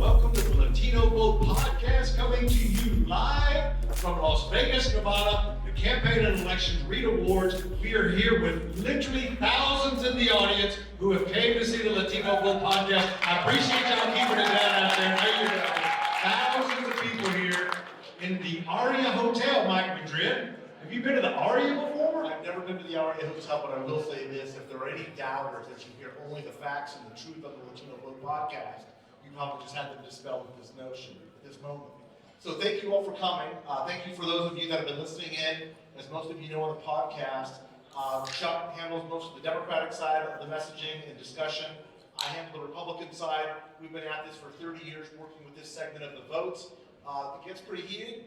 welcome to the Latino Vote Podcast, coming to you live from Las Vegas, Nevada, the Campaign and Elections Read Awards. We are here with literally thousands in the audience who have came to see the Latino Vote Podcast. I appreciate y'all keeping it down out there. There you go. Thousands of people here in the Aria Hotel, Mike Madrid. Have you been to the Aria before? I've never been to the Aria Hotel, but I will say this: if there are any doubters that you hear only the facts and the truth on the Latino Vote Podcast, you probably just had them dispelled with this notion at this moment. So thank you all for coming. Thank you for those of you that have been listening in. As most of you know on the podcast, Chuck handles most of the Democratic side of the messaging and discussion. I handle the Republican side. We've been at this for 30 years working with this segment of the votes. It gets pretty heated.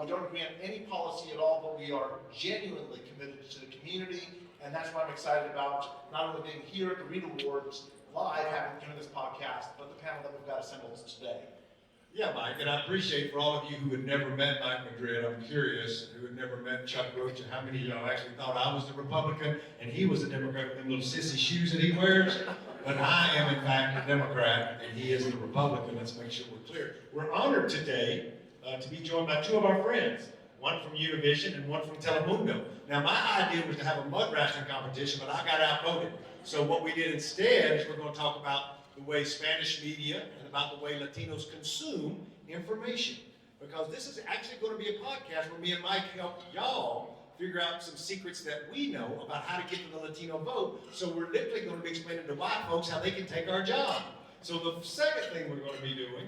We don't agree on any policy at all, but we are genuinely committed to the community, and that's why I'm excited about not only being here at the Read Awards live, having given this podcast, but the panel that we've got assembled today. Yeah, Mike, and I appreciate for all of you who had never met Mike Madrid. I'm curious, who had never met Chuck Rocha, how many of y'all actually thought I was the Republican and he was the Democrat with them little sissy shoes that he wears? But I am, in fact, a Democrat and he is the Republican. Let's make sure we're clear. We're honored today to be joined by two of our friends, one from Univision and one from Telemundo. Now, my idea was to have a mud wrestling competition, but I got outvoted. So what we did instead is we're going to talk about the way Spanish media and about the way Latinos consume information. Because this is actually going to be a podcast where me and Mike help y'all figure out some secrets that we know about how to get to the Latino vote. So we're literally going to be explaining to white folks how they can take our job. So the second thing we're going to be doing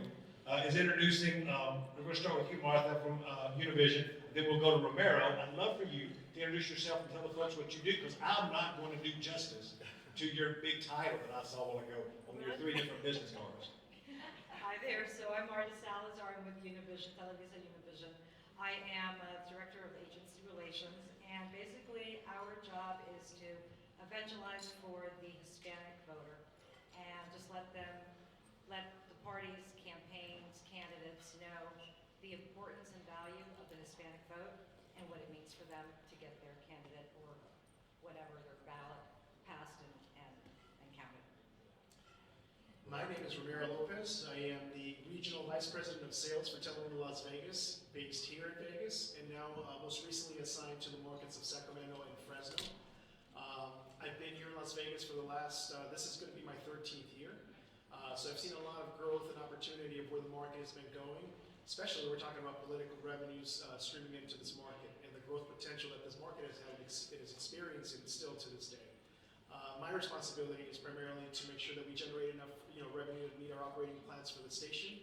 is introducing, we're going to start with you, Martha, from Univision, then we'll go to Romero. I'd love for you to introduce yourself and tell the folks what you do, because I'm not going to do justice to your big title that I saw a while ago on your 3 different business cards. Hi there, so I'm Martha Salazar. I'm with Univision, Televisa Univision. I am a director of agency relations, and basically our job is to evangelize for the Hispanic voter and just let the parties, campaigns, candidates know the importance and value of the Hispanic vote and what it means for them to get their candidate or whatever their ballot passed and counted. My name is Romero Lopez. I am the Regional Vice President of Sales for Telemundo Las Vegas, based here in Vegas, and now most recently assigned to the markets of Sacramento and Fresno. I've been here in Las Vegas for the last, this is going to be my 13th year. So I've seen a lot of growth and opportunity of where the market has been going, especially when we're talking about political revenues streaming into this market and the growth potential that this market has had, it is experiencing still to this day. My responsibility is primarily to make sure that we generate enough revenue to meet our operating plans for the station,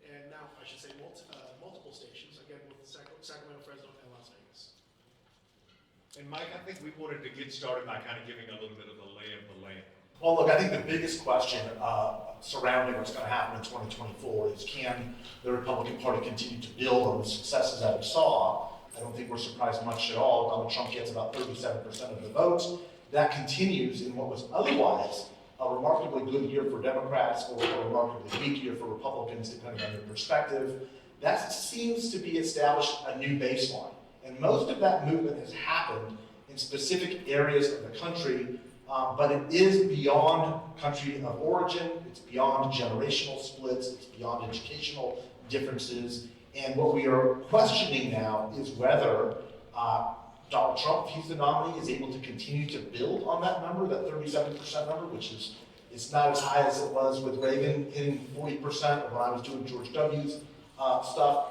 and now I should say multiple stations, again with Sacramento, Fresno, and Las Vegas. And Mike, I think we wanted to get started by kind of giving a little bit of the lay of the land. Well, look, I think the biggest question surrounding what's going to happen in 2024 is, can the Republican Party continue to build on the successes that we saw? I don't think we're surprised much at all. Donald Trump gets about 37% of the votes. That continues in what was otherwise a remarkably good year for Democrats or a remarkably weak year for Republicans, depending on your perspective. That seems to be established a new baseline. And most of that movement has happened in specific areas of the country, but it is beyond country of origin, it's beyond generational splits, it's beyond educational differences. And what we are questioning now is whether Donald Trump, if he's the nominee, is able to continue to build on that number, that 37% number, which is, it's not as high as it was with Reagan hitting 40%, or when I was doing George W.'s stuff,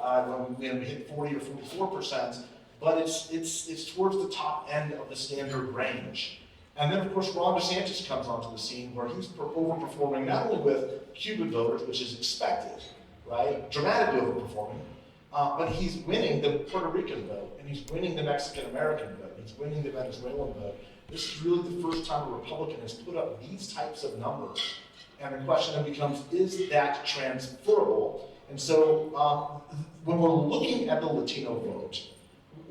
when we hit 40 or 44%, but it's towards the top end of the standard range. And then, of course, Ron DeSantis comes onto the scene where he's overperforming not only with Cuban voters, which is expected, right, dramatically overperforming, but he's winning the Puerto Rican vote, and he's winning the Mexican-American vote, he's winning the Venezuelan vote. This is really the first time a Republican has put up these types of numbers. And the question then becomes, is that transferable? And so when we're looking at the Latino vote,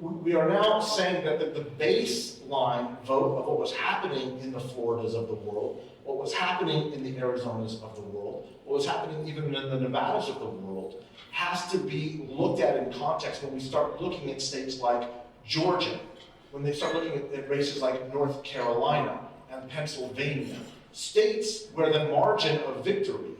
we are now saying that the baseline vote of what was happening in the Floridas of the world, what was happening in the Arizonas of the world, what was happening even in the Nevadas of the world, has to be looked at in context when we start looking at states like Georgia, when they start looking at races like North Carolina and Pennsylvania, states where the margin of victory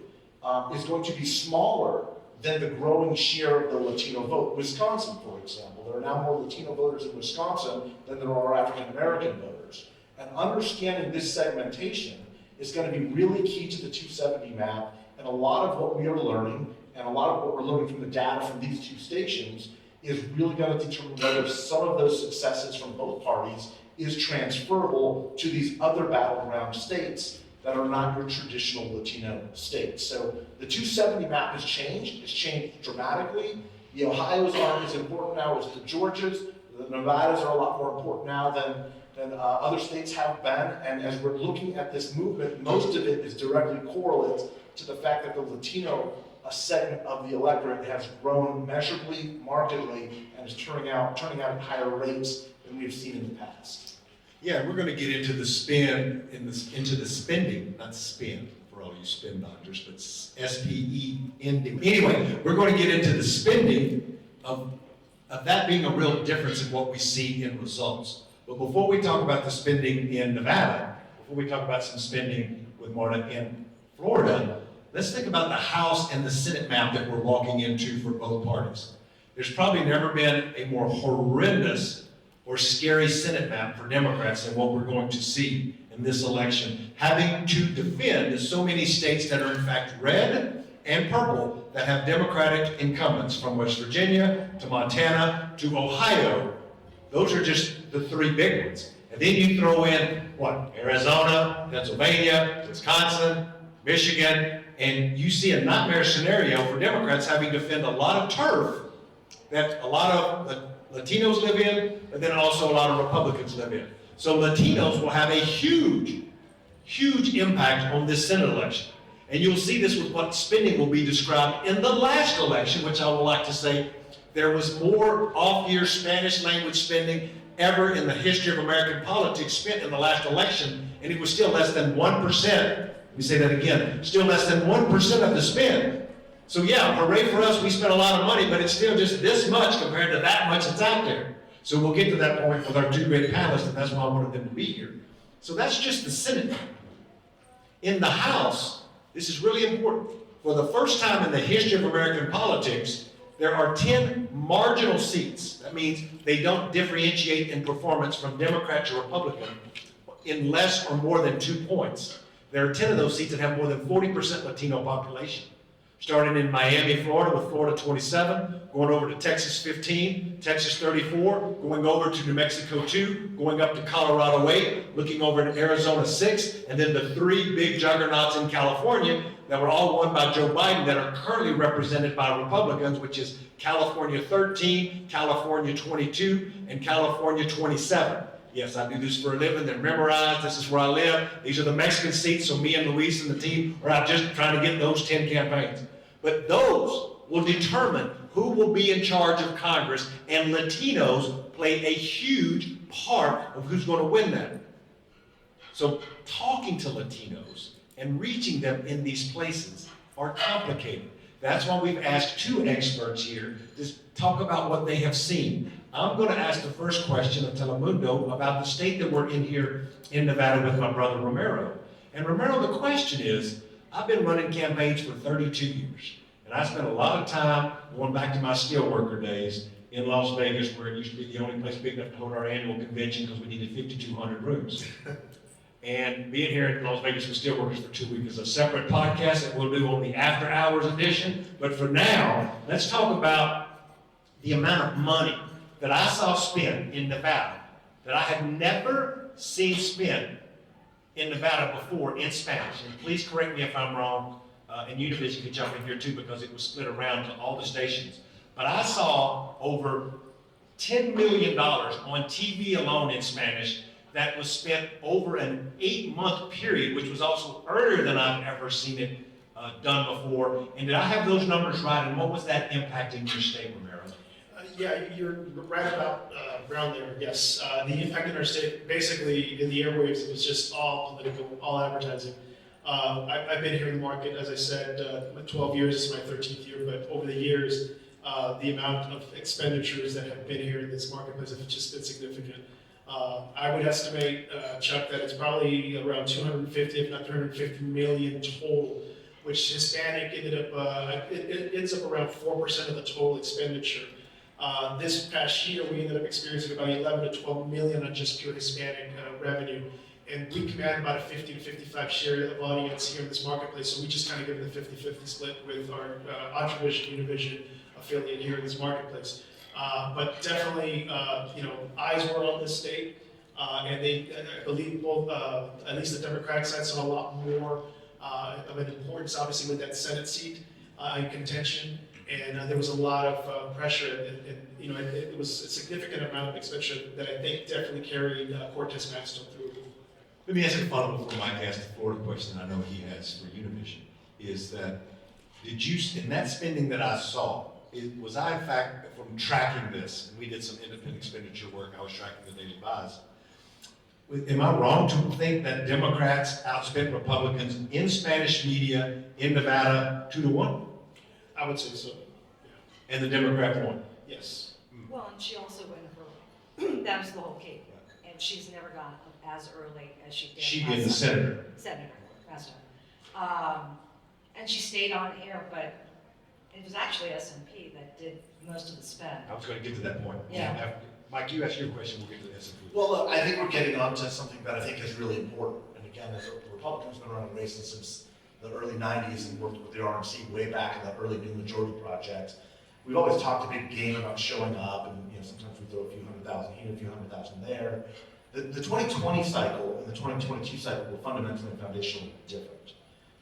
is going to be smaller than the growing share of the Latino vote. Wisconsin, for example, there are now more Latino voters in Wisconsin than there are African American voters. And understanding this segmentation is going to be really key to the 270 map, and a lot of what we are learning, and a lot of what we're learning from the data from these two stations, is really going to determine whether some of those successes from both parties is transferable to these other battleground states that are not your traditional Latino states. So the 270 map has changed. It's changed dramatically. The Ohio's aren't as important now as the Georgias. The Nevadas are a lot more important now than other states have been. And as we're looking at this movement, most of it is directly correlates to the fact that the Latino segment of the electorate has grown measurably, markedly, and is turning out at higher rates than we've seen in the past. Yeah, we're going to get into the into the spending, not spin for all you spin doctors, but S-P-E-N-D. Anyway, we're going to get into the spending of that being a real difference in what we see in results. But before we talk about the spending in Nevada, before we talk about some spending with Martha in Florida, let's think about the House and the Senate map that we're walking into for both parties. There's probably never been a more horrendous or scary Senate map for Democrats than what we're going to see in this election, having to defend so many states that are in fact red and purple that have Democratic incumbents, from West Virginia to Montana to Ohio. Those are just the three big ones. And then you throw in, Arizona, Pennsylvania, Wisconsin, Michigan, and you see a nightmare scenario for Democrats having to defend a lot of turf that a lot of Latinos live in, but then also a lot of Republicans live in. So Latinos will have a huge, huge impact on this Senate election. And you'll see this with what spending will be described in the last election, which I would like to say there was more off-year Spanish language spending ever in the history of American politics spent in the last election, and it was still less than 1%. Let me say that again, still less than 1% of the spend. So yeah, hooray for us, we spent a lot of money, but it's still just this much compared to that much that's out there. So we'll get to that point with our two great panelists, and that's why I wanted them to be here. So that's just the Senate. In the House, this is really important. For the first time in the history of American politics, there are 10 marginal seats. That means they don't differentiate in performance from Democrat to Republican in less or more than 2 points. There are 10 of those seats that have more than 40% Latino population. Starting in Miami, Florida, with Florida 27, going over to Texas 15, Texas 34, going over to New Mexico 2, going up to Colorado 8, looking over to Arizona 6, and then the three big juggernauts in California that were all won by Joe Biden that are currently represented by Republicans, which is California 13, California 22, and California 27. Yes, I do this for a living. They're memorized. This is where I live. These are the Mexican seats, so me and Luis and the team are out just trying to get those 10 campaigns. But those will determine who will be in charge of Congress, and Latinos play a huge part of who's going to win that. So talking to Latinos and reaching them in these places are complicated. That's why we've asked two experts here to talk about what they have seen. I'm going to ask the first question of Telemundo about the state that we're in here in Nevada with my brother Romero. And Romero, the question is, I've been running campaigns for 32 years, and I spent a lot of time going back to my steelworker days in Las Vegas, where it used to be the only place big enough to hold our annual convention because we needed 5,200 rooms. And being here in Las Vegas with Steelworkers for 2 weeks is a separate podcast that we'll do on the after hours edition. But for now, let's talk about the amount of money that I saw spent in Nevada that I had never seen spent in Nevada before in Spanish. And please correct me if I'm wrong, and Univision can jump in here too because it was split around to all the stations. But I saw over $10 million on TV alone in Spanish that was spent over an 8-month period, which was also earlier than I've ever seen it done before. And did I have those numbers right? And what was that impacting your state, Romero? Yeah, you're right about around there, yes. The impact in our state, basically in the airwaves, it was just all political, all advertising. I've been here in the market, as I said, 12 years, this is my 13th year, but over the years, the amount of expenditures that have been here in this marketplace have just been significant. I would estimate, Chuck, that it's probably around 250, if not 350 million total which Hispanic ended up, it ends up around 4% of the total expenditure. This past year, we ended up experiencing about 11 to 12 million on just pure Hispanic revenue. And we command about a 50 to 55 share of audience here in this marketplace, so we just kind of give it the 50-50 split with our Univision, Univision affiliate here in this marketplace. But definitely, eyes were on this state, and I believe both, at least the Democratic side saw a lot more of an importance, obviously, with that Senate seat in contention, and there was a lot of pressure, and it was a significant amount of expenditure that I think definitely carried Cortez Masto through. Let me ask you a follow-up before Mike asks the Florida question I know he has for Univision, is that, in that spending that I saw, was I in fact, from tracking this, and we did some independent expenditure work, I was tracking the daily buys, am I wrong to think that Democrats outspent Republicans in Spanish media in Nevada 2-1? I would say so, yeah. And the Democrat won? Yes. Well, and she also went early. That was the whole key. And she's never gone as early as she did. She did, the senator. President. And she stayed on air, but it was actually S&P that did most of the spend. I was going to get to that point. Yeah. Mike, you ask your question, we'll get to the S&P. Well, look, I think we're getting onto something that I think is really important. And again, as a Republican's been running races since the early 90s and worked with the RNC way back in the early New Majority Project. We've always talked a big game about showing up, and sometimes we throw a few 100,000 here, a few 100,000 there. The 2020 cycle and the 2022 cycle were fundamentally and foundationally different.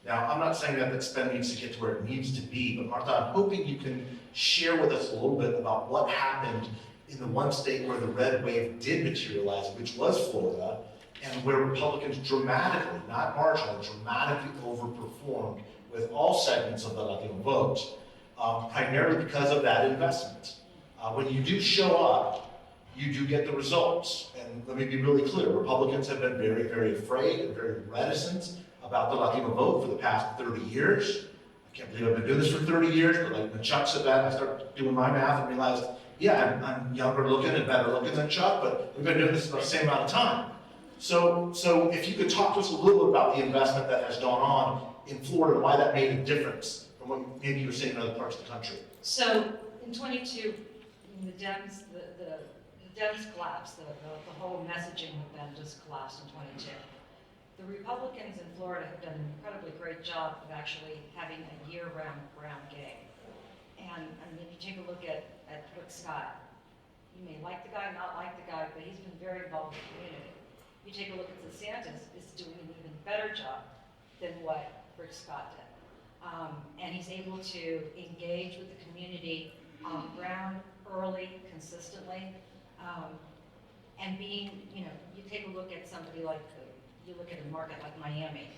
Now, I'm not saying that spend needs to get to where it needs to be, but Martha, I'm hoping you can share with us a little bit about what happened in the one state where the red wave did materialize, which was Florida, and where Republicans dramatically, not marginally, dramatically overperformed with all segments of the Latino vote, primarily because of that investment. When you do show up, you do get the results. And let me be really clear, Republicans have been very, very afraid and very reticent about the Latino vote for the past 30 years. I can't believe I've been doing this for 30 years, but like when Chuck said that, I started doing my math and realized, yeah, I'm younger looking and better looking than Chuck, but we've been doing this for the same amount of time. So if you could talk to us a little bit about the investment that has gone on in Florida and why that made a difference from what maybe you were seeing in other parts of the country. So in 22, the Dems collapsed. The whole messaging with them just collapsed in 22. The Republicans in Florida have done an incredibly great job of actually having a year-round brown game. And I mean, if you take a look at Rick Scott, you may like the guy, not like the guy, but he's been very involved in the community. You take a look at DeSantis, is doing an even better job than what Rick Scott did. And he's able to engage with the community on the ground early, consistently, and being, you take a look at somebody like, you look at a market like Miami,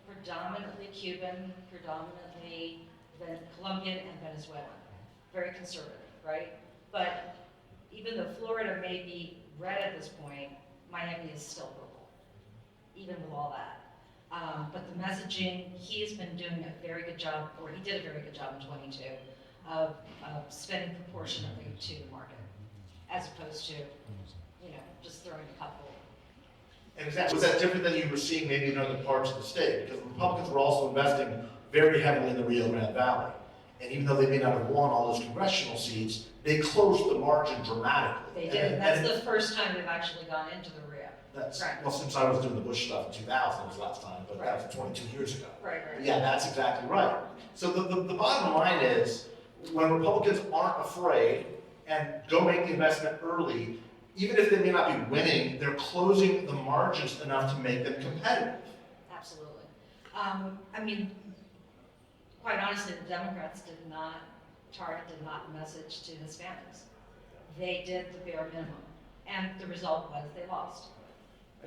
predominantly Cuban, predominantly Colombian and Venezuelan, very conservative, right? But even though Florida may be red at this point, Miami is still purple, even with all that. But the messaging, he has been doing a very good job, or he did a very good job in 22, of spending proportionately to the market, as opposed to, just throwing a couple. And was that different than you were seeing maybe in other parts of the state? Because the Republicans were also investing very heavily in the Rio Grande Valley. And even though they may not have won all those congressional seats, they closed the margin dramatically. They did. That's the first time they've actually gone into the Rio. Right. Well, since I was doing the Bush stuff in 2000 was last time, but that was 22 years ago. Right. Yeah, that's exactly right. So the bottom line is, when Republicans aren't afraid and go make the investment early, even if they may not be winning, they're closing the margins enough to make them competitive. Absolutely. Quite honestly, the Democrats did not message to Hispanics. They did the bare minimum, and the result was they lost.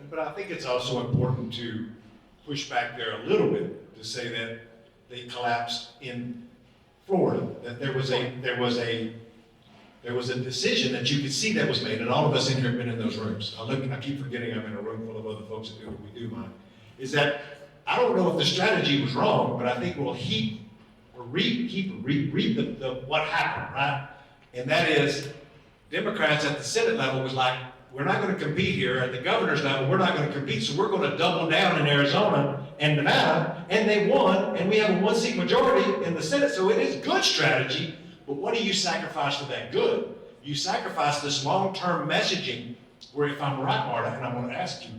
But I think it's also important to push back there a little bit to say that they collapsed in Florida, that there was a decision that you could see that was made, and all of us in here have been in those rooms. I keep forgetting I'm in a room full of other folks that do what we do, Mike. Is that I don't know if the strategy was wrong, but I think we'll read what happened, right? And that is, Democrats at the Senate level we're not going to compete here at the governor's level. We're not going to compete, so we're going to double down in Arizona and Nevada, and they won, and we have a 1-seat majority in the Senate, so it is good strategy, but what do you sacrifice for that good? You sacrifice this long-term messaging, where if I'm right, Marta, and I'm going to ask you,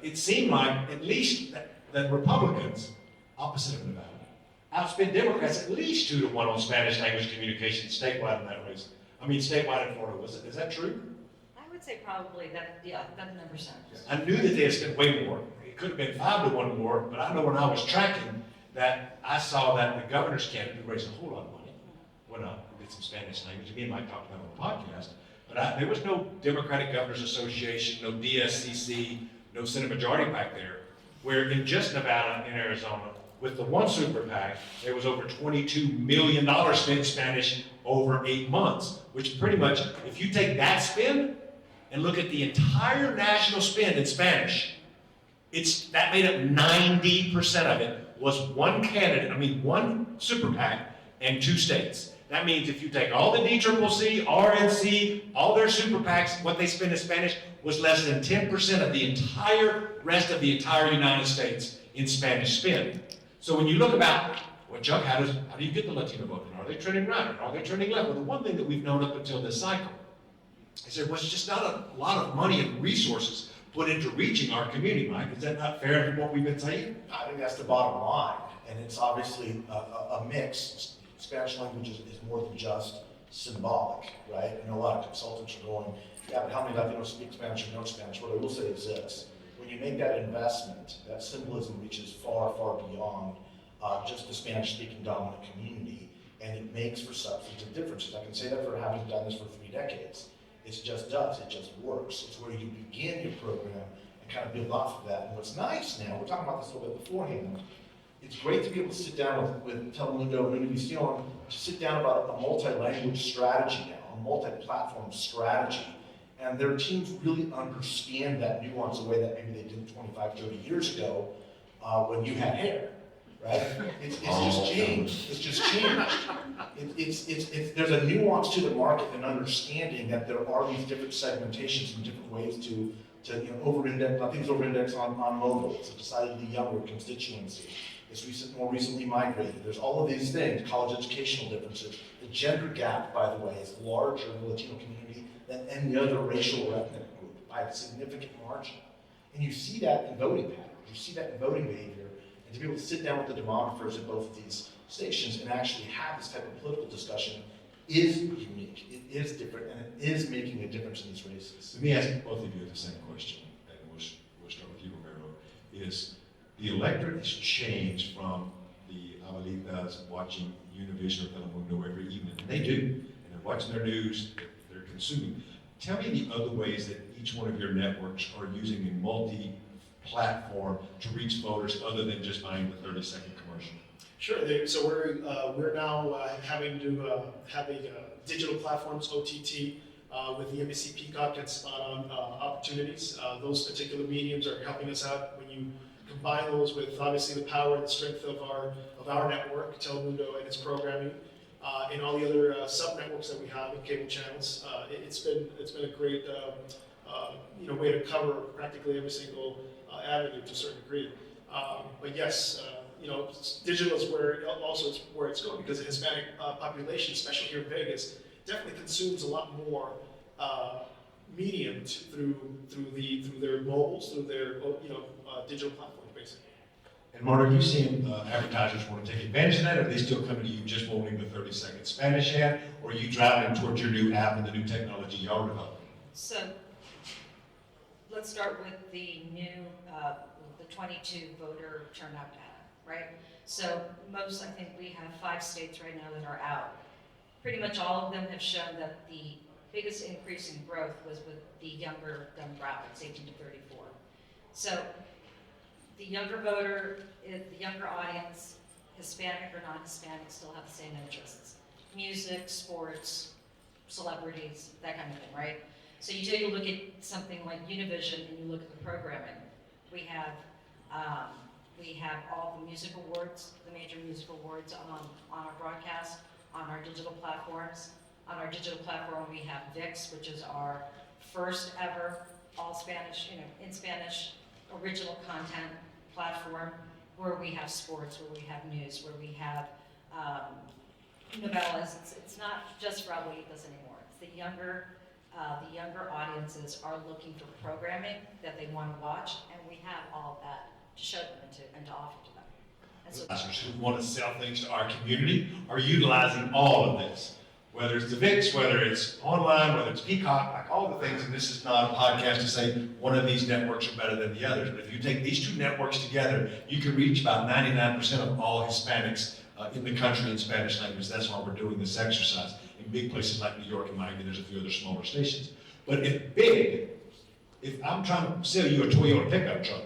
it seemed like at least that Republicans, opposite of Nevada, outspent Democrats at least 2-1 on Spanish language communication statewide in that race. I mean, statewide in Florida, is that true? I would say probably that, yeah, that number sounds. I knew that they had spent way more. It could have been 5-1 more, but I know when I was tracking that, I saw that the governor's candidate raised a whole lot of money. Went up, we did some Spanish language. Me and Mike talked about it on the podcast. But there was no Democratic Governors Association, no DSCC, no Senate majority back there. Where in just Nevada and Arizona, with the one super PAC, there was over $22 million spent in Spanish over 8 months, which pretty much, if you take that spend and look at the entire national spend in Spanish, that made up 90% of it was one candidate, one super PAC and 2 states. That means if you take all the DCCC, RNC, all their super PACs, what they spend in Spanish was less than 10% of the entire rest of the entire United States in Spanish spend. So when you look about, well, Chuck, how do you get the Latino vote? Are they trending right? Or are they trending left? Well, the one thing that we've known up until this cycle is there was just not a lot of money and resources put into reaching our community, Mike. Is that not fair to what we've been saying? I think that's the bottom line, and it's obviously a mix. Spanish language is more than just symbolic, right? I know a lot of consultants are going, yeah, but how many Latinos speak Spanish or know Spanish? What I will say is this: when you make that investment, that symbolism reaches far, far beyond just the Spanish-speaking dominant community, and it makes for substantive differences. I can say that for having done this for 3 decades. It just does, it just works. It's where you begin your program and kind of build off of that. And what's nice now, we're talking about this a little bit beforehand, it's great to be able to sit down with Telemundo and Univision to sit down about a multi-language strategy now, a multi-platform strategy. And their teams really understand that nuance the way that maybe they did 25, 30 years ago when you had hair, right? It's just changed. It's just changed. There's a nuance to the market and understanding that there are these different segmentations and different ways to over-index. Latinos over-index on mobile. It's a decidedly younger constituency. It's more recently migrated. There's all of these things, college educational differences. The gender gap, by the way, is larger in the Latino community than any other racial or ethnic group by a significant margin. And you see that in voting patterns. You see that in voting behavior. And to be able to sit down with the demographers at both of these stations and actually have this type of political discussion is unique. It is different, and it is making a difference in these races. Let me ask both of you the same question, and we'll start with you, Romero. Is the electorate has changed from the Abuelitas watching Univision or Telemundo every evening. And they do. And they're watching their news, they're consuming. Tell me the other ways that each one of your networks are using a multi-platform to reach voters other than just buying the 30-second commercial. Sure. So we're now having to have a digital platforms, OTT, with the NBC Peacock and Spot On opportunities. Those particular mediums are helping us out when you combine those with obviously the power and the strength of our network, Telemundo and its programming, and all the other sub-networks that we have and cable channels. It's been a great way to cover practically every single avenue to a certain degree. But yes, digital is where it's going, because the Hispanic population, especially here in Vegas, definitely consumes a lot more medium through their mobiles, through their digital platforms, basically. And Marta, are you seeing advertisers want to take advantage of that, or are they still coming to you just wanting the 30-second Spanish ad, or are you driving them towards your new app and the new technology y'all are developing? So let's start with the new, the 22 voter turnout data, right? So I think we have 5 states right now that are out. Pretty much all of them have shown that the biggest increase in growth was with the younger demographics, 18 to 34. So the younger voter, the younger audience, Hispanic or non-Hispanic, still have the same interests. Music, sports, celebrities, that kind of thing, right? So you take a look at something like Univision and you look at the programming. We have all the music awards, the major music awards on our broadcast, on our digital platforms. On our digital platform, we have VIX, which is our first ever all Spanish, in Spanish, original content platform where we have sports, where we have news, where we have novellas. It's not just for abuelitas anymore. It's the younger audiences are looking for programming that they want to watch, and we have all of that to show them and to offer to them. And so, Advertisers who want to sell things to our community are utilizing all of this, whether it's the VIX, whether it's online, whether it's Peacock, like all the things. And this is not a podcast to say one of these networks are better than the others, but if you take these two networks together, you can reach about 99% of all Hispanics in the country in Spanish language. That's why we're doing this exercise. In big places like New York and Miami, there's a few other smaller stations. But if I'm trying to sell you a Toyota pickup truck,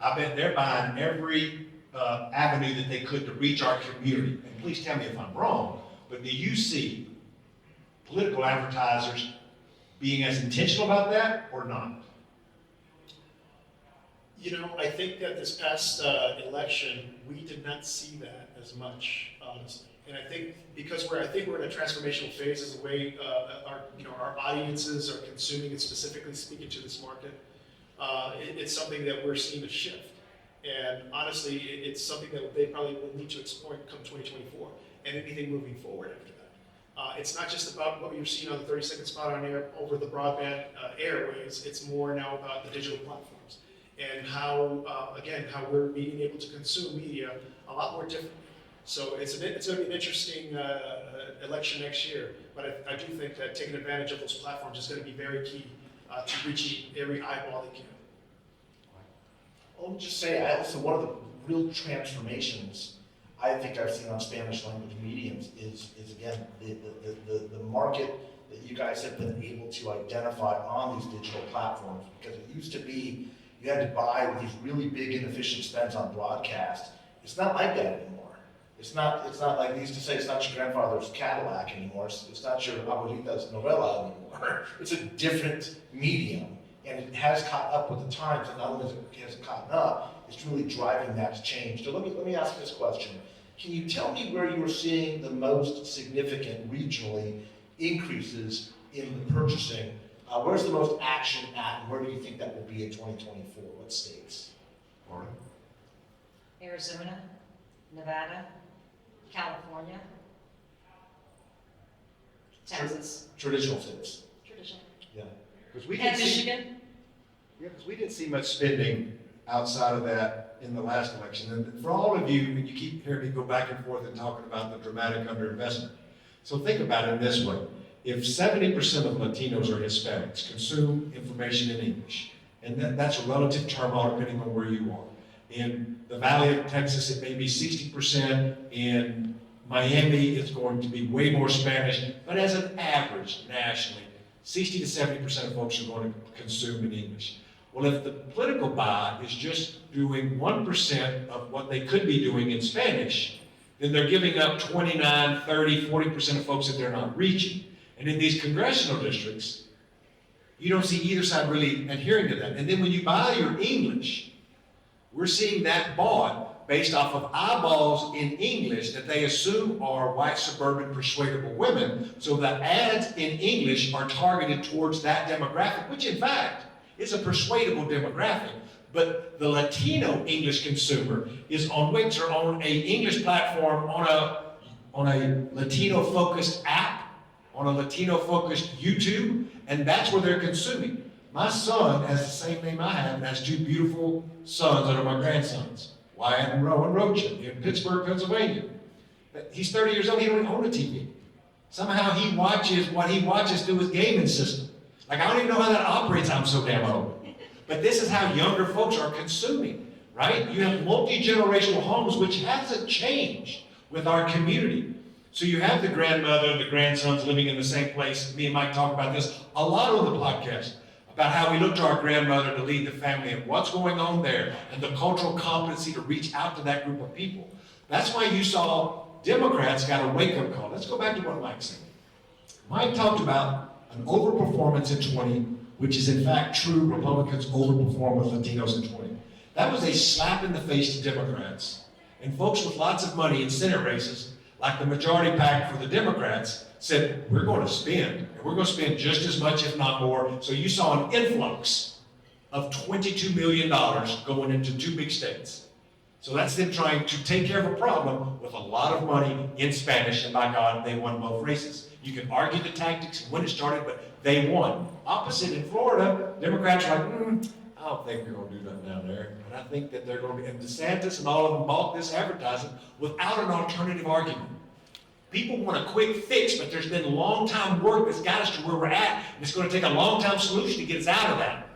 I bet they're buying every avenue that they could to reach our community. And please tell me if I'm wrong, but do you see political advertisers being as intentional about that or not? I think that this past election, we did not see that as much, honestly. And I think because we're in a transformational phase as the way our audiences are consuming and specifically speaking to this market, it's something that we're seeing a shift. And honestly, it's something that they probably will need to explore come 2024 and anything moving forward after that. It's not just about what you're seeing on the 30-second spot on air over the broadband airways. It's more now about the digital platforms and how we're being able to consume media a lot more differently. So it's going to be an interesting election next year, but I do think that taking advantage of those platforms is going to be very key to reaching every eyeball they can. I'll just say, one of the real transformations I think I've seen on Spanish language mediums is again, the market that you guys have been able to identify on these digital platforms, because it used to be you had to buy these really big inefficient spends on broadcast. It's not like that anymore. It's not like they used to say, it's not your grandfather's Cadillac anymore. It's not your abuelita's novela anymore. It's a different medium, and it has caught up with the times, and not only has it caught up, it's really driving that change. So let me ask this question. Can you tell me where you're seeing the most significant regionally increases in the purchasing? Where's the most action at, and where do you think that will be in 2024? What states? Martha? Arizona, Nevada, California, Texas, Traditional states. traditional, Yeah. Because we and didn't see, Michigan. yeah, because we didn't see much spending outside of that in the last election. And for all of you, and you keep hearing me go back and forth and talking about the dramatic underinvestment. So think about it this way. If 70% of Latinos or Hispanics consume information in English, and that's a relative term depending on where you are. In the Valley of Texas, it may be 60%. In Miami, it's going to be way more Spanish. But as an average, nationally, 60 to 70% of folks are going to consume in English. Well, if the political buy is just doing 1% of what they could be doing in Spanish, then they're giving up 29, 30, 40% of folks that they're not reaching. And in these congressional districts, you don't see either side really adhering to that. And then when you buy your English, we're seeing that bought based off of eyeballs in English that they assume are white, suburban, persuadable women. So the ads in English are targeted towards that demographic, which in fact is a persuadable demographic. But the Latino English consumer is on an English platform, on a Latino-focused app, on a Latino-focused YouTube, and that's where they're consuming. My son has the same name I have and has two beautiful sons that are my grandsons, Wyatt and Rocha in Pittsburgh, Pennsylvania. He's 30 years old, he don't even own a TV. Somehow he watches what he watches through his gaming system. Like, I don't even know how that operates, I'm so damn old. But this is how younger folks are consuming, right? You have multi-generational homes, which hasn't changed with our community. So you have the grandmother and the grandsons living in the same place. Me and Mike talk about this a lot on the podcast, about how we look to our grandmother to lead the family and what's going on there and the cultural competency to reach out to that group of people. That's why you saw Democrats got a wake-up call. Let's go back to what Mike said. Mike talked about an overperformance in 20, which is in fact true. Republicans overperform with Latinos in 20. That was a slap in the face to Democrats and folks with lots of money in Senate races, like the majority pack for the Democrats, said, we're going to spend, and we're going to spend just as much, if not more. So you saw an influx of $22 million going into 2 big states. So that's them trying to take care of a problem with a lot of money in Spanish, and by God, they won both races. You can argue the tactics and when it started, but they won. Opposite in Florida, Democrats are like, I don't think we're going to do nothing down there. And I think that they're going to be, and DeSantis and all of them bought this advertising without an alternative argument. People want a quick fix, but there's been long time work that's got us to where we're at, and it's going to take a long time solution to get us out of that.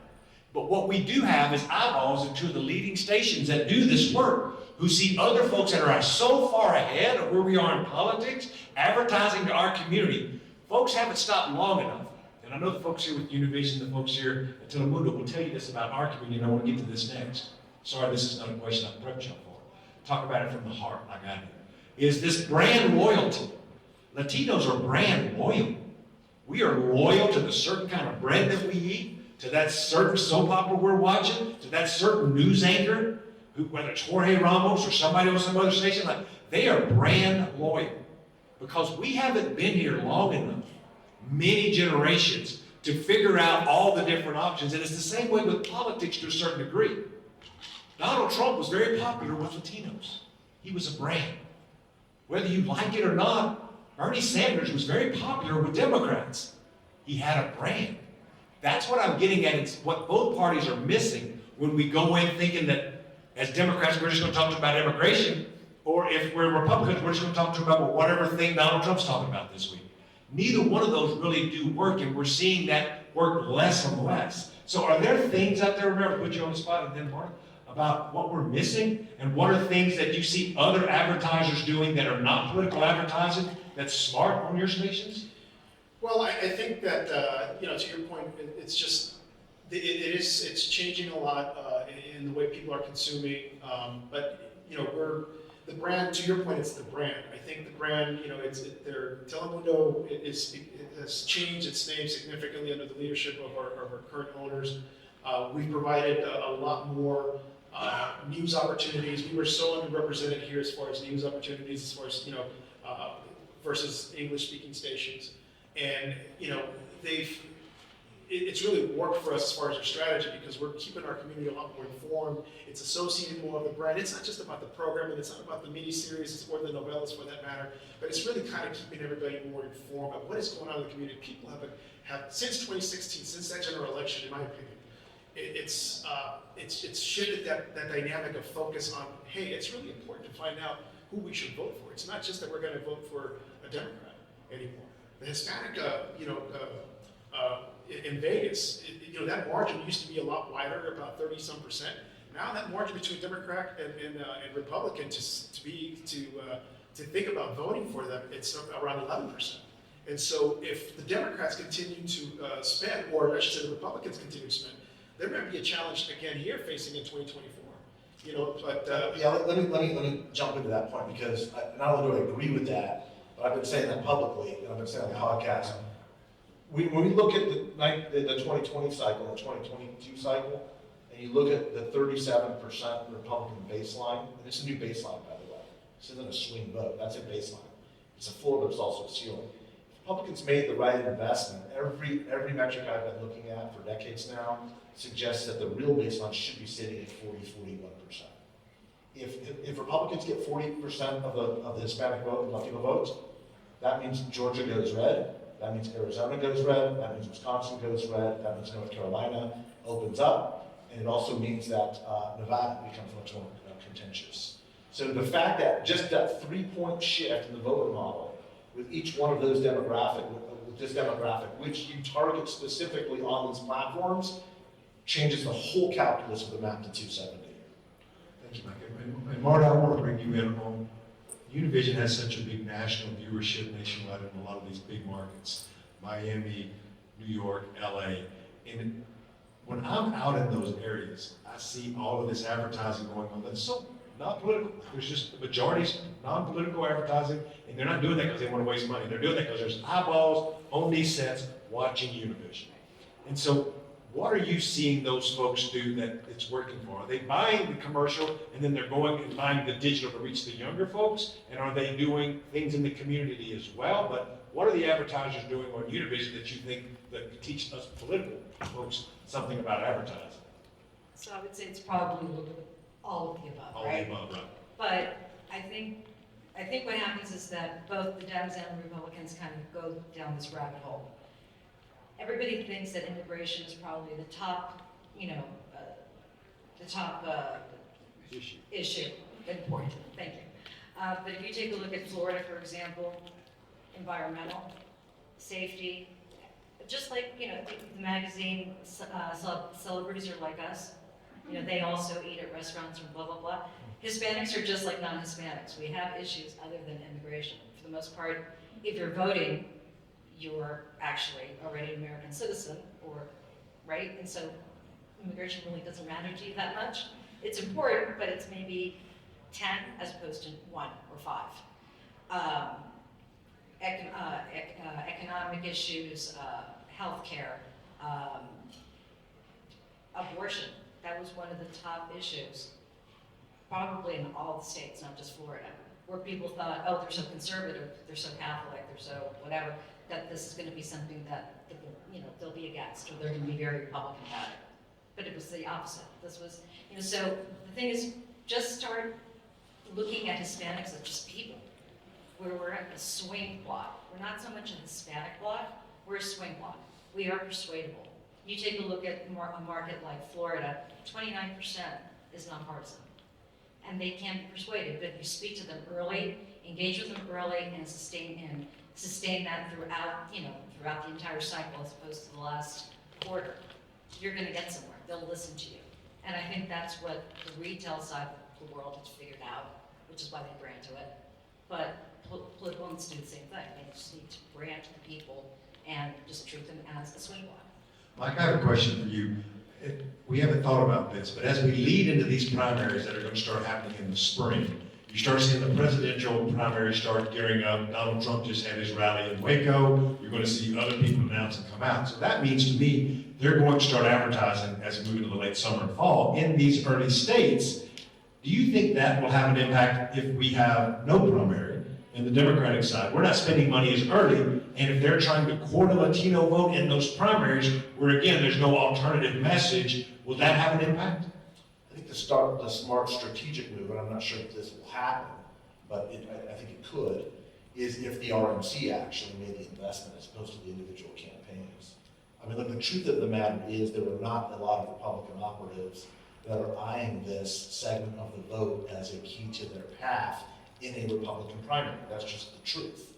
But what we do have is eyeballs in 2 of the leading stations that do this work, who see other folks that are so far ahead of where we are in politics, advertising to our community. Folks haven't stopped long enough. And I know the folks here with Univision, the folks here at Telemundo will tell you this about our community, and I want to get to this next. Sorry, this is not a question I prepped y'all for. Talk about it from the heart, like I do. Is this brand loyalty. Latinos are brand loyal. We are loyal to the certain kind of bread that we eat, to that certain soap opera we're watching, to that certain news anchor, who, whether it's Jorge Ramos or somebody on some other station, like, they are brand loyal. Because we haven't been here long enough, many generations, to figure out all the different options. And it's the same way with politics to a certain degree. Donald Trump was very popular with Latinos. He was a brand. Whether you like it or not, Bernie Sanders was very popular with Democrats. He had a brand. That's what I'm getting at. It's what both parties are missing when we go in thinking that as Democrats, we're just going to talk about immigration, or if we're Republicans, we're just going to talk about whatever thing Donald Trump's talking about this week. Neither one of those really do work, and we're seeing that work less and less. So are there things out there, remember, put you on the spot and then Mark, about what we're missing, and what are things that you see other advertisers doing that are not political advertising that's smart on your stations? Well, I think that, to your point, it's just, it's changing a lot in the way people are consuming, but, the brand, to your point, it's the brand. I think the brand, Telemundo it has changed its name significantly under the leadership of our current owners. We've provided a lot more news opportunities. We were so underrepresented here as far as news opportunities, as far as, versus English-speaking stations. And, it's really worked for us as far as our strategy, because we're keeping our community a lot more informed. It's associating more of the brand. It's not just about the programming, it's not about the mini-series, or the novellas for that matter, but it's really kind of keeping everybody more informed about what is going on in the community. People have since 2016, since that general election, in my opinion, it's shifted that dynamic of focus on, hey, it's really important to find out who we should vote for. It's not just that we're going to vote for a Democrat anymore. The Hispanic, in Vegas, that margin used to be a lot wider, about 30-some%. Now that margin between Democrat and Republican to think about voting for them, it's around 11%. And so if the Democrats continue to spend, or I should say the Republicans continue to spend, there might be a challenge again here facing in 2024. Let me jump into that point, because not only do I agree with that, but I've been saying that publicly, and I've been saying on the podcast. When we look at the 2020 cycle, the 2022 cycle, and you look at the 37% Republican baseline, and it's a new baseline, by the way. This isn't a swing vote, that's a baseline. It's a floor, but it's also a ceiling. If Republicans made the right investment, every metric I've been looking at for decades now suggests that the real baseline should be sitting at 40-41%. If Republicans get 40% of the Hispanic vote and Latino votes, that means Georgia goes red. That means Arizona goes red, that means Wisconsin goes red, that means North Carolina opens up, and it also means that Nevada becomes much more contentious. So the fact that just that 3-point shift in the voter model with each one of those with this demographic, which you target specifically on these platforms, changes the whole calculus of the map to 270. Thank you, Mike. And Marta, I want to bring you in on Univision has such a big national viewership nationwide in a lot of these big markets, Miami, New York, LA. And when I'm out in those areas, I see all of this advertising going on that's so not political. There's just the majority's non-political advertising, and they're not doing that because they want to waste money. They're doing that because there's eyeballs on these sets watching Univision. And so what are you seeing those folks do that it's working for? Are they buying the commercial and then they're going and buying the digital to reach the younger folks? And are they doing things in the community as well, but what are the advertisers doing on Univision that you think that could teach us political folks something about advertising? So I would say it's probably a little bit all of the above, All right? the above, right? But I think what happens is that both the Dems and the Republicans kind of go down this rabbit hole. Everybody thinks that immigration is probably the top, issue, important, thank you. But if you take a look at Florida, for example, environmental, safety, just like, the magazine, Celebrities Are Like Us, they also eat at restaurants and blah, blah, blah. Hispanics are just like non-Hispanics. We have issues other than immigration. For the most part, if you're voting, you're actually already an American citizen, right? And so immigration really doesn't matter to you that much. It's important, but it's maybe 10 as opposed to 1 or 5. Economic issues, healthcare, abortion. That was one of the top issues, probably in all the states, not just Florida, where people thought, oh, they're so conservative, they're so Catholic, they're so whatever, that this is going to be something that they'll be against, or they're going to be very Republican about it. But it was the opposite. This was, so the thing is, just start looking at Hispanics as just people, where we're at the swing bloc. We're not so much a Hispanic bloc, we're a swing bloc. We are persuadable. You take a look at a market like Florida, 29% is nonpartisan. And they can be persuaded, but if you speak to them early, engage with them early, and sustain that throughout the entire cycle as opposed to the last quarter, you're going to get somewhere. They'll listen to you. And I think that's what the retail side of the world has figured out, which is why they brand to it. But political ones do the same thing. They just need to brand to the people and just treat them as a swing bloc. Mike, I have a question for you. We haven't thought about this, but as we lead into these primaries that are going to start happening in the spring, you start seeing the presidential primaries start gearing up. Donald Trump just had his rally in Waco. You're going to see other people announce and come out. So that means to me, they're going to start advertising as we move into the late summer and fall in these early states. Do you think that will have an impact if we have no primary in the Democratic side? We're not spending money as early, and if they're trying to court a Latino vote in those primaries, where again, there's no alternative message, will that have an impact? I think the smart strategic move, and I'm not sure if this will happen, but I think it could, is if the RNC actually made the investment as opposed to the individual campaigns. I mean, look, the truth of the matter is there are not a lot of Republican operatives that are eyeing this segment of the vote as a key to their path in a Republican primary. That's just the truth.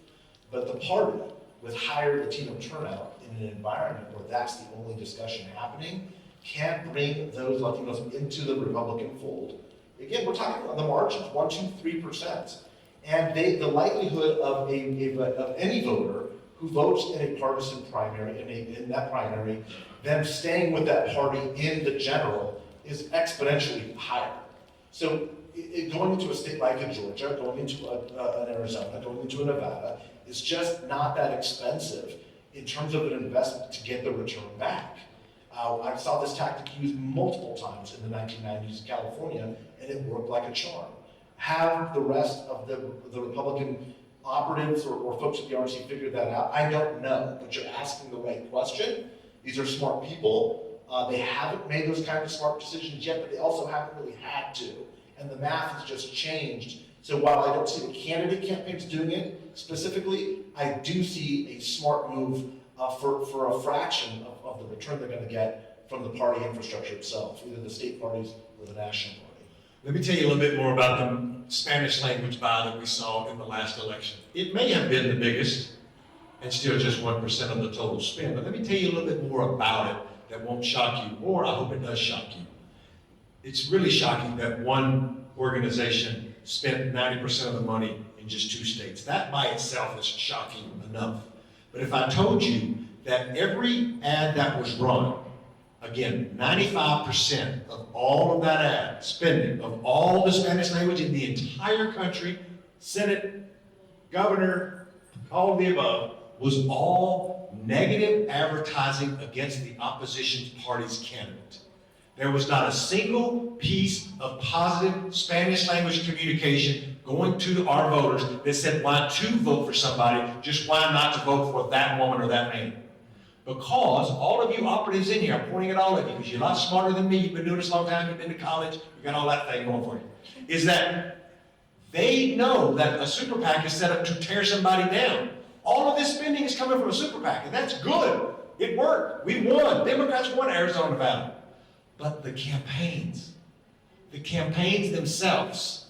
But the party, with higher Latino turnout in an environment where that's the only discussion happening, can bring those Latinos into the Republican fold. Again, we're talking about the margins, 1, 2, 3%. And the likelihood of any voter who votes in a partisan primary, in that primary, them staying with that party in the general is exponentially higher. So going into a state like in Georgia, going into an Arizona, going into a Nevada, is just not that expensive in terms of an investment to get the return back. I saw this tactic used multiple times in the 1990s in California, and it worked like a charm. Have the rest of the Republican operatives or folks at the RNC figured that out? I don't know, but you're asking the right question. These are smart people. They haven't made those kinds of smart decisions yet, but they also haven't really had to. And the math has just changed. So while I don't see the candidate campaigns doing it specifically, I do see a smart move for a fraction of the return they're going to get from the party infrastructure itself, either the state parties or the national party. Let me tell you a little bit more about the Spanish language buy that we saw in the last election. It may have been the biggest and still just 1% of the total spend, but let me tell you a little bit more about it that won't shock you, or I hope it does shock you. It's really shocking that one organization spent 90% of the money in just 2 states. That by itself is shocking enough. But if I told you that every ad that was run, again, 95% of all of that ad spending of all the Spanish language in the entire country, Senate, governor, all of the above, was all negative advertising against the opposition party's candidate. There was not a single piece of positive Spanish language communication going to our voters that said why to vote for somebody, just why not to vote for that woman or that man. Because all of you operatives in here, I'm pointing at all of you, because you're a lot smarter than me, you've been doing this a long time, you've been to college, you got all that thing going for you, is that they know that a super PAC is set up to tear somebody down. All of this spending is coming from a super PAC, and that's good. It worked. We won. Democrats won Arizona, Nevada. But the campaigns themselves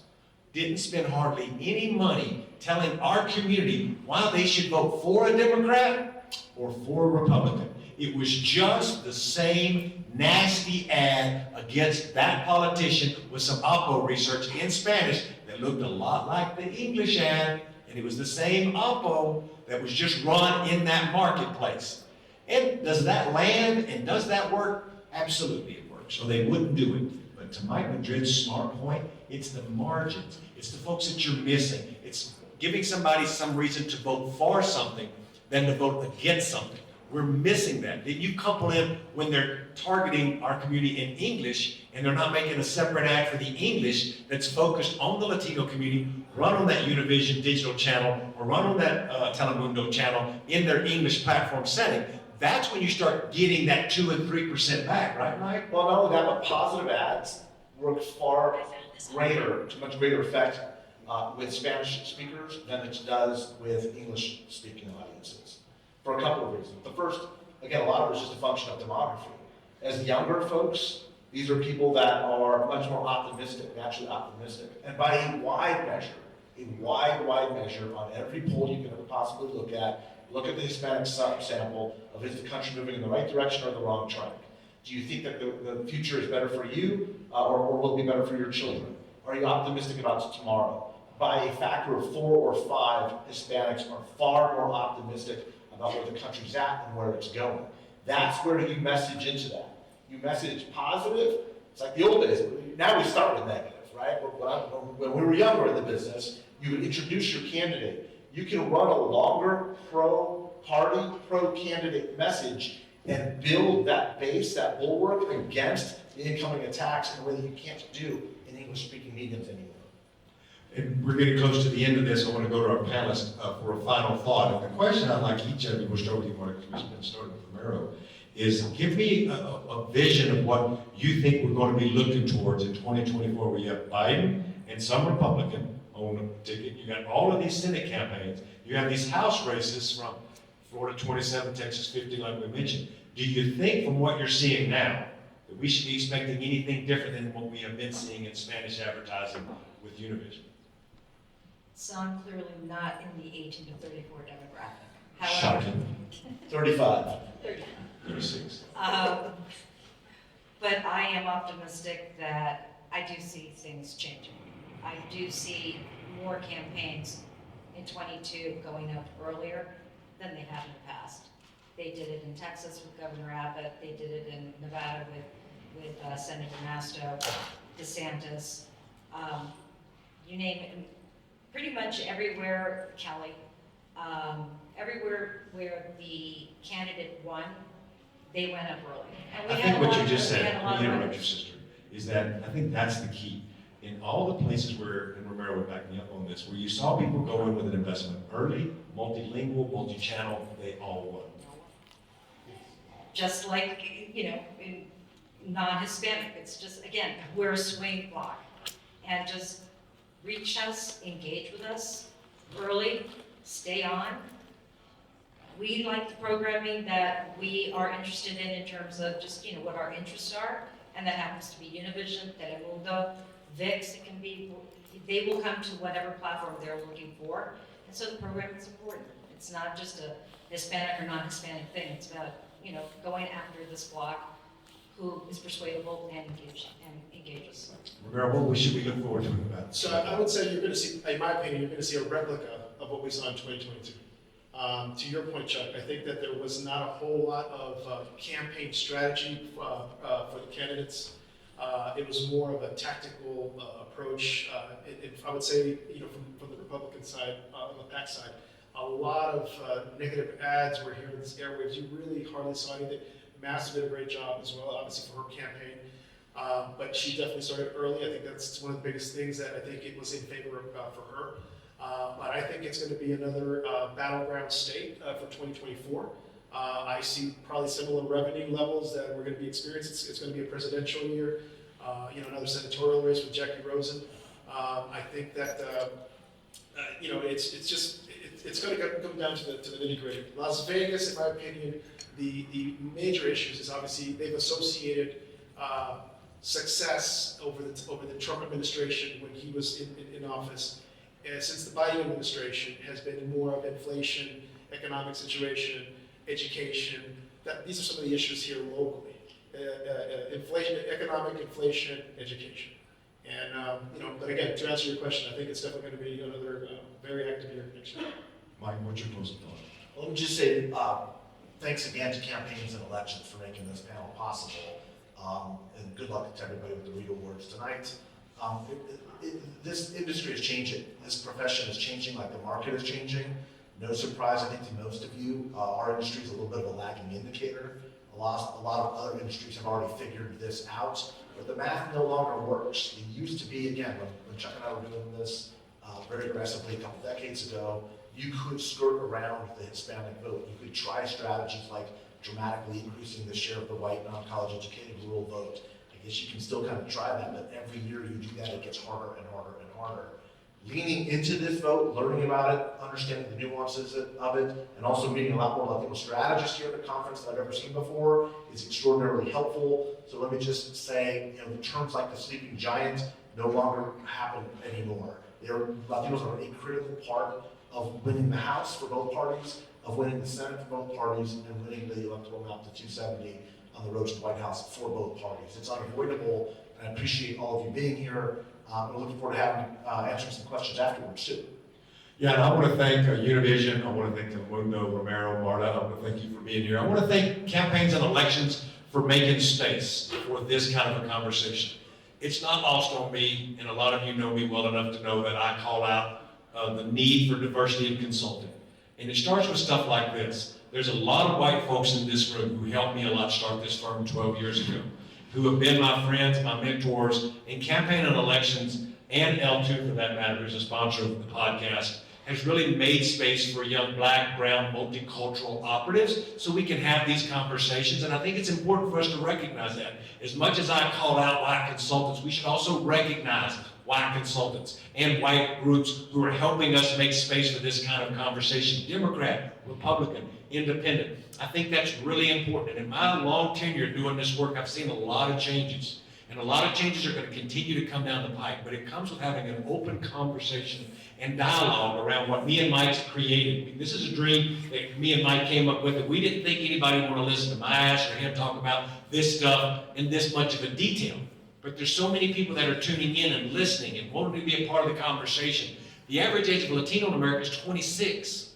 didn't spend hardly any money telling our community why they should vote for a Democrat or for a Republican. It was just the same nasty ad against that politician with some oppo research in Spanish that looked a lot like the English ad, and it was the same oppo that was just run in that marketplace. And does that land and does that work? Absolutely it works, so they wouldn't do it. But to Mike Madrid's smart point, it's the margins. It's the folks that you're missing. It's giving somebody some reason to vote for something than to vote against something. We're missing that. Then you couple in when they're targeting our community in English and they're not making a separate ad for the English that's focused on the Latino community, run on that Univision digital channel or run on that Telemundo channel in their English platform setting. That's when you start getting that 2 and 3% back, right, Mike? Well, not only that, but positive ads work far greater, to much greater effect with Spanish speakers than it does with English speaking audiences. For a couple of reasons. The first, again, a lot of it is just a function of demography. As younger folks, these are people that are much more optimistic, naturally optimistic. And by a wide measure on every poll you can ever possibly look at the Hispanic sample of is the country moving in the right direction or the wrong track? Do you think that the future is better for you or will it be better for your children? Are you optimistic about tomorrow? By a factor of 4 or 5, Hispanics are far more optimistic about where the country's at and where it's going. That's where you message into that. You message positive. It's like the old days. Now we start with negative, right? When we were younger in the business, you would introduce your candidate. You can run a longer pro-party, pro-candidate message and build that base, that bulwark against the incoming attacks in a way that you can't do in English-speaking mediums anymore. And we're getting close to the end of this. I want to go to our panelists for a final thought. And the question I'd like each of you, we'll start with you, Mark, because we've been starting with Romero, is give me a vision of what you think we're going to be looking towards in 2024, where you have Biden and some Republican on a ticket. You got all of these Senate campaigns. You have these House races from Florida 27, Texas 50, like we mentioned. Do you think from what you're seeing now that we should be expecting anything different than what we have been seeing in Spanish advertising with Univision? So I'm clearly not in the 18 to 34 demographic. However, Shocking. 35. 36. But I am optimistic that I do see things changing. I do see more campaigns in 22 going out earlier than they have in the past. They did it in Texas with Governor Abbott. They did it in Nevada with Senator Masto, DeSantis. You name it. Pretty much everywhere, Kelly, everywhere where the candidate won, they went up early. And we I had think a what lot you of- just we said, had a lot let me of interrupt your sister, is that I think that's the key. In all the places where, and Romero would back me up on this, where you saw people go in with an investment early, multilingual, multi-channel, they all won. Just like, in non-Hispanic, it's just, again, we're a swing bloc. And just reach us, engage with us early, stay on. We like the programming that we are interested in terms of just, what our interests are. And that happens to be Univision, Telemundo, VIX, it can be, they will come to whatever platform they're looking for. And so the program is important. It's not just a Hispanic or non-Hispanic thing. It's about, going after this bloc who is persuadable and engages. Romero, what should we look forward to about? So I would say you're going to see, in my opinion, you're going to see a replica of what we saw in 2022. To your point, Chuck, I think that there was not a whole lot of campaign strategy for the candidates. It was more of a tactical approach. I would say, from the Republican side, on the PAC side, a lot of negative ads were here in this airwaves. You really hardly saw anything. Massive did a great job as well, obviously, for her campaign. But she definitely started early. I think that's one of the biggest things that I think it was in favor of for her. But I think it's going to be another battleground state for 2024. I see probably similar revenue levels that we're going to be experiencing. It's going to be a presidential year. Another senatorial race with Jackie Rosen. I think that it's going to come down to the nitty gritty. Las Vegas, in my opinion, the major issues is obviously they've associated success over the Trump administration when he was in office. Since the Biden administration has been more of inflation, economic situation, education. These are some of the issues here locally. Inflation, economic inflation, education. And, but again, to answer your question, I think it's definitely going to be another very active year next year. Mike, what's your closing thought? Let me just say, thanks again to Campaigns and Elections for making this panel possible. And good luck to everybody with the Reed Awards tonight. This industry is changing. This profession is changing like the market is changing. No surprise, I think, to most of you, our industry is a little bit of a lagging indicator. A lot of other industries have already figured this out, but the math no longer works. It used to be, again, when Chuck and I were doing this very aggressively a couple decades ago, you could skirt around the Hispanic vote. You could try strategies like dramatically increasing the share of the white, non-college educated rural vote. I guess you can still kind of try that, but every year you do that, it gets harder and harder and harder. Leaning into this vote, learning about it, understanding the nuances of it, and also meeting a lot more Latino strategists here at the conference than I've ever seen before is extraordinarily helpful. So let me just say, the terms like the sleeping giant no longer happen anymore. Latinos are a critical part of winning the House for both parties, of winning the Senate for both parties, and winning the electoral map to 270 on the road to the White House for both parties. It's unavoidable, and I appreciate all of you being here. I'm looking forward to answering some questions afterwards too. Yeah, and I want to thank Univision. I want to thank Telemundo, Romero, Martha. I want to thank you for being here. I want to thank Campaigns and Elections for making space for this kind of a conversation. It's not lost on me, and a lot of you know me well enough to know that I call out the need for diversity in consulting. And it starts with stuff like this. There's a lot of white folks in this room who helped me a lot start this firm 12 years ago, who have been my friends, my mentors, in Campaign and Elections, and L2 for that matter, who's a sponsor of the podcast, has really made space for young Black, brown, multicultural operatives so we can have these conversations. And I think it's important for us to recognize that. As much as I call out white consultants, we should also recognize white consultants and white groups who are helping us make space for this kind of conversation. Democrat, Republican, Independent. I think that's really important. And in my long tenure doing this work, I've seen a lot of changes. And a lot of changes are going to continue to come down the pike, but it comes with having an open conversation and dialogue around what me and Mike's created. I mean, this is a dream that me and Mike came up with, that we didn't think anybody would want to listen to my ass or him talk about this stuff in this much of a detail. But there's so many people that are tuning in and listening and wanting to be a part of the conversation. The average age of Latino in America is 26.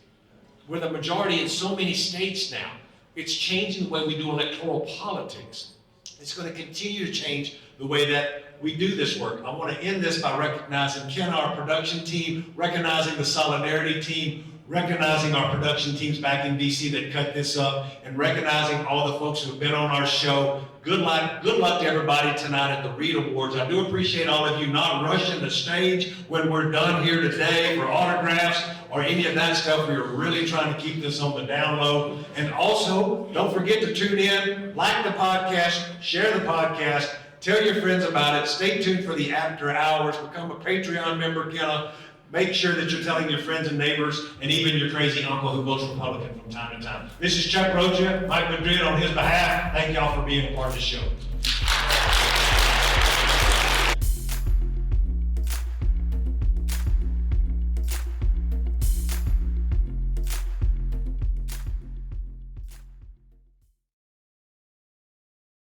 We're the majority in so many states now. It's changing the way we do electoral politics. It's going to continue to change the way that we do this work. I want to end this by recognizing Ken, our production team, recognizing the Solidarity team, recognizing our production teams back in DC that cut this up, and recognizing all the folks who have been on our show. Good luck to everybody tonight at the Reed Awards. I do appreciate all of you not rushing the stage when we're done here today for autographs or any of that stuff. We are really trying to keep this on the down low. And also, don't forget to tune in, like the podcast, share the podcast, tell your friends about it. Stay tuned for the after hours. Become a Patreon member. Make sure that you're telling your friends and neighbors and even your crazy uncle who votes Republican from time to time. This is Chuck Rocha, Mike Madrid on his behalf. Thank y'all for being a part of the show.